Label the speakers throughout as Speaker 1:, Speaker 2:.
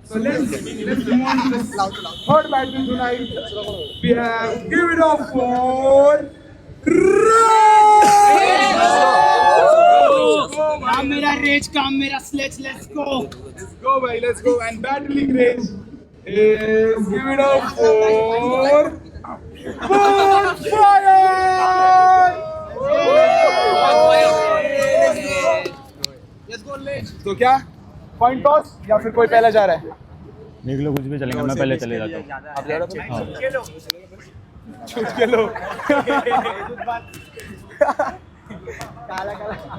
Speaker 1: So let's move on to the third battle tonight. We have give it up for Rage.
Speaker 2: काम मेरा raise, काम मेरा sledge, let's go.
Speaker 1: Let's go, bhai. Let's go. And battling Rage is give it up for Bonfire. तो क्या point toss या फिर कोई पहले जा रहा है?
Speaker 3: देख लो कुछ भी चलेगा, मैं पहले चले जाता हूँ।
Speaker 1: आप जा रहे हो? छूट के लो।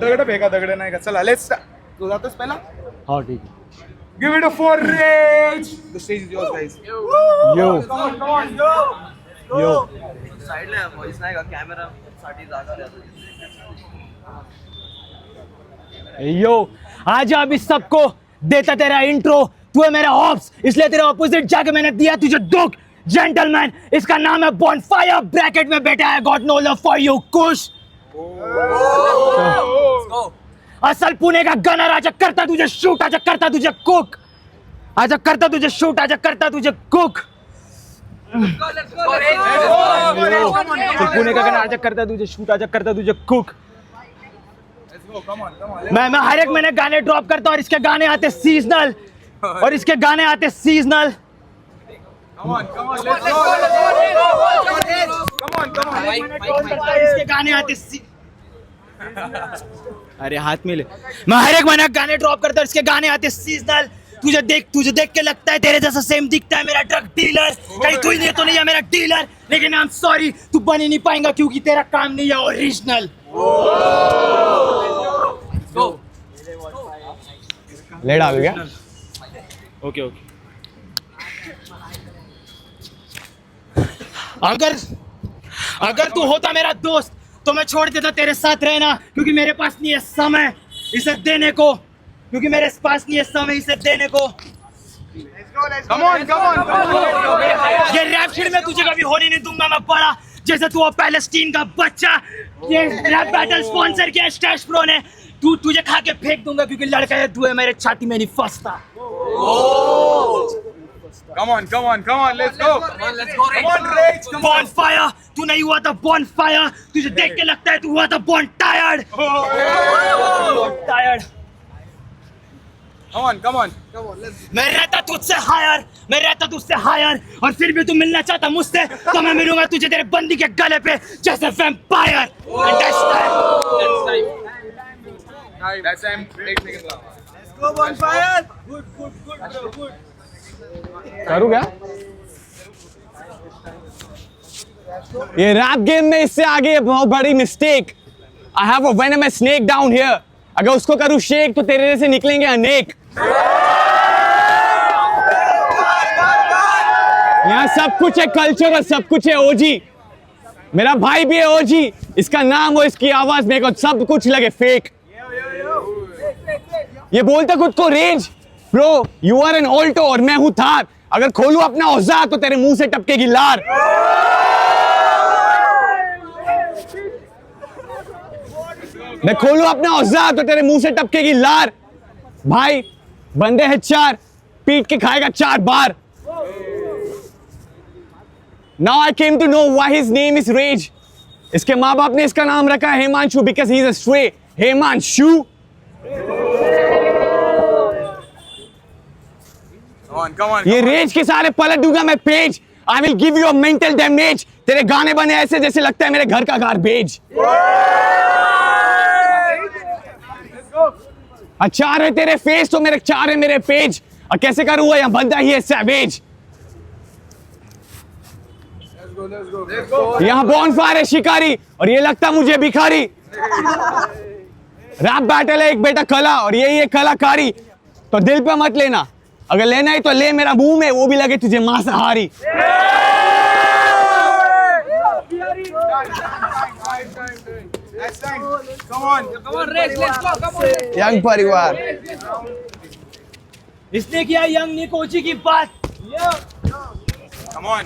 Speaker 1: दगड़ फेंका, दगड़ नहीं का। चला लेट्स तू जातोस पहिला?
Speaker 3: हाँ ठीक है।
Speaker 1: Give it up for Rage. The stage is yours, guys.
Speaker 3: Yo
Speaker 1: Come on, come on, yo.
Speaker 3: यो
Speaker 4: साईडला व्हॉइस नाही का कॅमेरा साठी जागा द्या
Speaker 2: यो आज अब इस सबको देता तेरा इंट्रो। तू है मेरा ऑप्स, इसलिए तेरे ऑपोजिट जाके मैंने दिया तुझे दुख। जेंटलमैन, इसका नाम है बॉनफायर, ब्रैकेट में बैठा है got no love for you कुश। असल पुणे का गनर, आजा करता तुझे शूट, आजा करता तुझे कुक, आजा करता तुझे शूट, आजा करता तुझे कुक। पुणे का गनर, आजा करता तुझे शूट, आजा करता तुझे cook.
Speaker 1: Come on, come on.
Speaker 2: मैं हर एक महीने गाने ड्रॉप करता हूँ और इसके गाने आते सीजनल, और इसके गाने आते seasonal.
Speaker 1: Come on, come on, let's go. Come on, come on.
Speaker 2: इसके गाने आते अरे हाथ में ले। मैं हर एक महीने गाने ड्रॉप करता हूँ, इसके गाने आते सीजनल। तुझे देख के लगता है तेरे जैसा सेम दिखता है मेरा ड्रग डीलर। कहीं तू ही नहीं तो नहीं है मेरा डीलर, लेकिन आई एम सॉरी तू बन ही नहीं पाएगा क्योंकि तेरा काम नहीं है ओरिजिनल।
Speaker 3: लेट आ गया।
Speaker 2: Okay okay. अगर तू होता मेरा दोस्त तो मैं छोड़ देता तेरे साथ रहना, क्योंकि मेरे पास नहीं है समय इसे देने को, क्योंकि मेरे पास नहीं है समय इसे देने को।
Speaker 1: Come on, come on, come on.
Speaker 2: ये रैप शीट में तुझे कभी होने नहीं दूंगा मैं बड़ा, जैसे तू पैलेस्टीन का बच्चा। ये रैप बैटल स्पॉन्सर किया स्टैश प्रो ने। तुझे खा के फेंक दूंगा क्योंकि लड़का है तू है, मेरे छाती में नहीं फंसता।
Speaker 1: Come on, come on, come on, let's go. Come on, Rage, come on.
Speaker 2: Bonfire, तू नहीं हुआ था बॉनफायर, तुझे देख के लगता है तू हुआ था born tired. Tired.
Speaker 1: Come on, come on.
Speaker 2: मैं रहता तुझसे हायर, और फिर भी तू मिलना चाहता मुझसे, तो मैं मिलूंगा तुझे तेरे बंदी के गले पे जैसे vampire.
Speaker 1: That's time. 8 seconds left.
Speaker 3: करूँ क्या? ये रैप गेम में इससे आगे बहुत बड़ी mistake. I have a venomous snake down here. अगर उसको करूँ शेक तो तेरे जैसे निकलेंगे अनेक। यहाँ सब कुछ है कल्चर और सब कुछ है ओजी। मेरा भाई भी है ओजी, इसका नाम और इसकी आवाज मेरे को सब कुछ लगे फेक। ये बोलता खुद को range. Bro you are an Alto और मैं हूं थार। अगर खोलूं अपना औजार तो तेरे मुंह से टपकेगी लार। मैं खोलूं अपना औजार तो तेरे मुंह से टपकेगी लार। भाई बंदे हैं 4, पीट के खाएगा 4 बार। Now I came to know why his name is Rage. इसके माँ बाप ने इसका नाम रखा है Hemanshu because he is a stray. Hemanshu.
Speaker 1: Come on, come on.
Speaker 3: ये रेज के सारे पलट दूंगा मैं page. I will give you a mental damage. तेरे गाने बने ऐसे जैसे लगता है मेरे घर का गार्बेज। अचार है तेरे फेस तो मेरे 4 है मेरे पेज। और कैसे करूँगा यहाँ बंदा ही है सैवेज।
Speaker 1: Let's go.
Speaker 3: यहाँ बॉनफायर है शिकारी और ये लगता मुझे भिखारी। रैप बैटल है एक बेटा कला और यही है कलाकारी। तो दिल पे मत लेना, अगर लेना है तो ले मेरा मुंह में, वो भी लगे तुझे मांसाहारी।
Speaker 1: Next time. Come on, Rage, let's go. Come on.
Speaker 3: Young परिवार।
Speaker 2: इसने किया यंग निकोची की बात।
Speaker 1: Come on,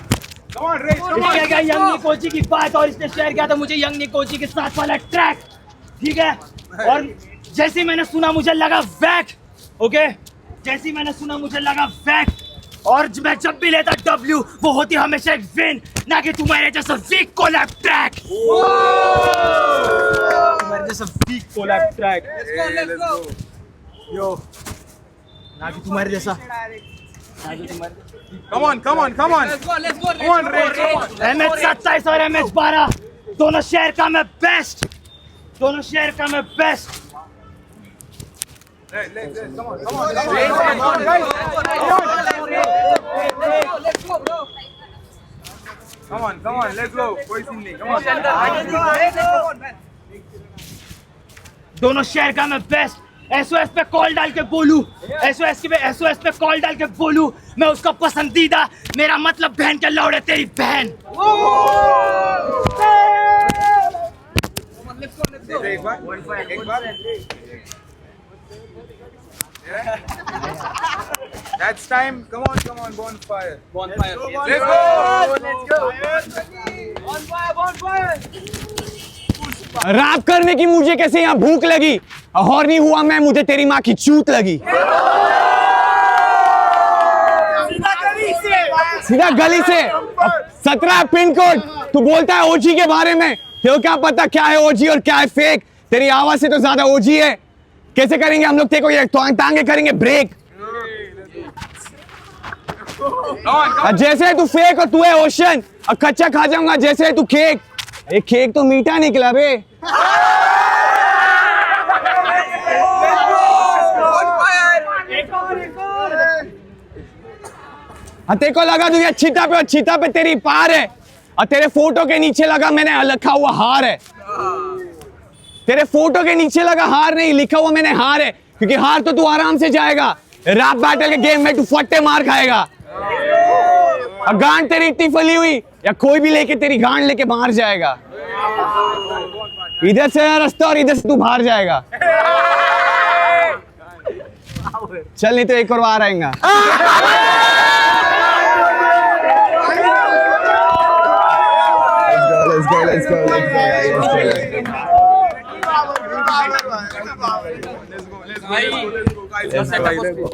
Speaker 1: Rage, come
Speaker 2: इसने
Speaker 1: on.
Speaker 2: किया यंग निकोची की बात और इसने शेयर किया था मुझे यंग निकोची के साथ वाला ट्रैक। ठीक है, और जैसे ही मैंने सुना मुझे लगा वैक। ओके, जैसी मैंने सुना मुझे लगा फैक्ट, और मैं जब भी लेता W वो होती हमेशा एक विन, ना कि तुम्हारे जैसा वीक कोलैब ट्रैक। तुम्हारे जैसा वीक कोलैब ट्रैक यो, ना कि तुम्हारे जैसा।
Speaker 1: Come on. Come on, Ray.
Speaker 2: MH27 और MH12 दोनों शहर का मैं बेस्ट, दोनों शहर का मैं best.
Speaker 1: Come on, guys. Come on, let's go. कोई सीन नहीं, come on.
Speaker 2: दोनों शहर का मैं बेस्ट। SOS पे कॉल डाल के बोलूं, SOS पे कॉल डाल के बोलूं, मैं उसका पसंदीदा, मेरा मतलब बहन के लौड़े तेरी बहन।
Speaker 1: एक बार। That's time. Come on, bonfire. Let's go.
Speaker 3: Rap करने की मुझे कैसे यहाँ भूख लगी, और नहीं हुआ मैं, मुझे तेरी माँ की चूत लगी। सीधा गली से 17 पिन कोड। तू बोलता है ओजी के बारे में, तेरे को क्या पता क्या है ओजी और क्या है फेक? तेरी आवाज से तो ज्यादा ओजी है। कैसे करेंगे हम लोग तेरे को ये टांगे करेंगे ब्रेक। जैसे तू फेक और तू है ओशन, और कच्चा खा जाऊंगा जैसे तू केक। एक केक तो मीठा निकला बे। तेरे को लगा तुझे छिता पे, और छिता पे तेरी पार है, और तेरे फोटो के नीचे लगा मैंने लिखा हुआ हार है। तेरे फोटो के नीचे लगा हार नहीं, लिखा हुआ मैंने हार है, क्योंकि हार तो तू आराम से जाएगा। रैप बैटल के गेम में तू फट्टे मार खाएगा, और गांड तेरी इतनी फली हुई, या कोई भी लेके तेरी गांड लेके बाहर जाएगा। इधर से रास्ता और इधर से तू बाहर जाएगा। चल नहीं तो एक और बार आएगा।
Speaker 1: Let's go.